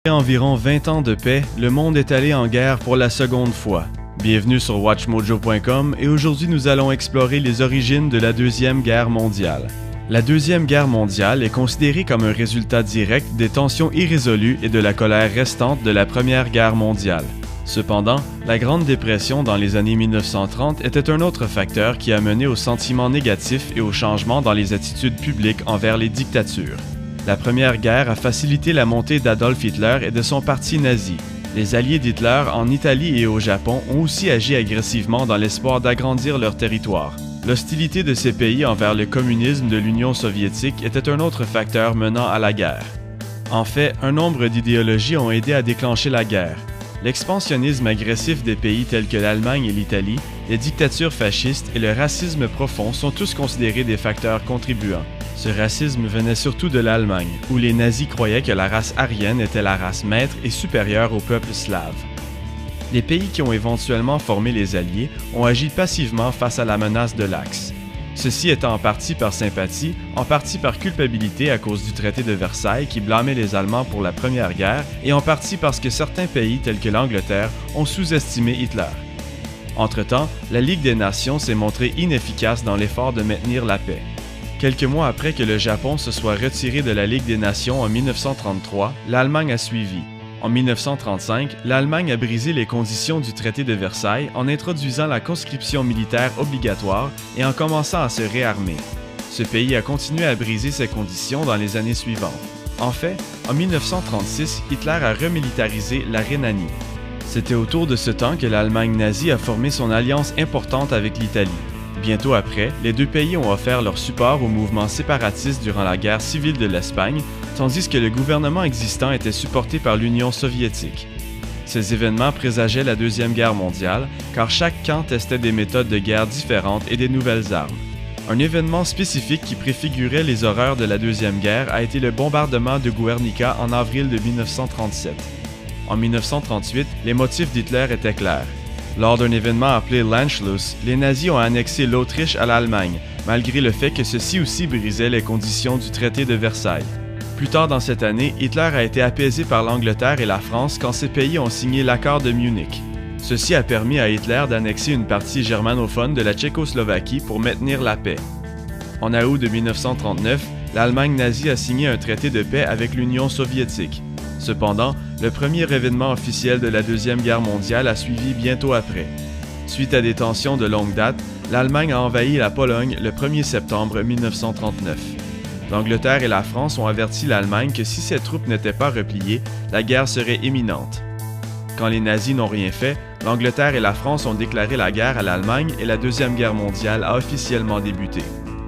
Après environ 20 ans de paix, le monde est allé en guerre pour la seconde fois. Bienvenue sur WatchMojo.com et aujourd'hui nous allons explorer les origines de la Deuxième Guerre mondiale. La Deuxième Guerre mondiale est considérée comme un résultat direct des tensions irrésolues et de la colère restante de la Première Guerre mondiale. Cependant, la Grande Dépression dans les années 1930 était un autre facteur qui a mené aux sentiments négatifs et aux changements dans les attitudes publiques envers les dictatures. La Première Guerre a facilité la montée d'Adolf Hitler et de son parti nazi. Les alliés d'Hitler en Italie et au Japon ont aussi agi agressivement dans l'espoir d'agrandir leur territoire. L'hostilité de ces pays envers le communisme de l'Union soviétique était un autre facteur menant à la guerre. En fait, un nombre d'idéologies ont aidé à déclencher la guerre. L'expansionnisme agressif des pays tels que l'Allemagne et l'Italie, les dictatures fascistes et le racisme profond sont tous considérés des facteurs contribuants. Ce racisme venait surtout de l'Allemagne, où les nazis croyaient que la race aryenne était la race maître et supérieure au peuple slave. Les pays qui ont éventuellement formé les Alliés ont agi passivement face à la menace de l'Axe. Ceci étant en partie par sympathie, en partie par culpabilité à cause du traité de Versailles qui blâmait les Allemands pour la Première Guerre, et en partie parce que certains pays tels que l'Angleterre ont sous-estimé Hitler. Entre-temps, la Ligue des Nations s'est montrée inefficace dans l'effort de maintenir la paix. Quelques mois après que le Japon se soit retiré de la Ligue des Nations en 1933, l'Allemagne a suivi. En 1935, l'Allemagne a brisé les conditions du traité de Versailles en introduisant la conscription militaire obligatoire et en commençant à se réarmer. Ce pays a continué à briser ces conditions dans les années suivantes. En fait, en 1936, Hitler a remilitarisé la Rhénanie. C'était autour de ce temps que l'Allemagne nazie a formé son alliance importante avec l'Italie. Bientôt après, les deux pays ont offert leur support au mouvement séparatiste durant la guerre civile de l'Espagne, tandis que le gouvernement existant était supporté par l'Union soviétique. Ces événements présageaient la Deuxième Guerre mondiale, car chaque camp testait des méthodes de guerre différentes et des nouvelles armes. Un événement spécifique qui préfigurait les horreurs de la Deuxième Guerre a été le bombardement de Guernica en avril de 1937. En 1938, les motifs d'Hitler étaient clairs. Lors d'un événement appelé l'Anschluss, les nazis ont annexé l'Autriche à l'Allemagne, malgré le fait que ceci aussi brisait les conditions du traité de Versailles. Plus tard dans cette année, Hitler a été apaisé par l'Angleterre et la France quand ces pays ont signé l'accord de Munich. Ceci a permis à Hitler d'annexer une partie germanophone de la Tchécoslovaquie pour maintenir la paix. En août de 1939, l'Allemagne nazie a signé un traité de paix avec l'Union soviétique. Cependant, le premier événement officiel de la Deuxième Guerre mondiale a suivi bientôt après. Suite à des tensions de longue date, l'Allemagne a envahi la Pologne le 1er septembre 1939. L'Angleterre et la France ont averti l'Allemagne que si ses troupes n'étaient pas repliées, la guerre serait imminente. Quand les nazis n'ont rien fait, l'Angleterre et la France ont déclaré la guerre à l'Allemagne et la Deuxième Guerre mondiale a officiellement débuté.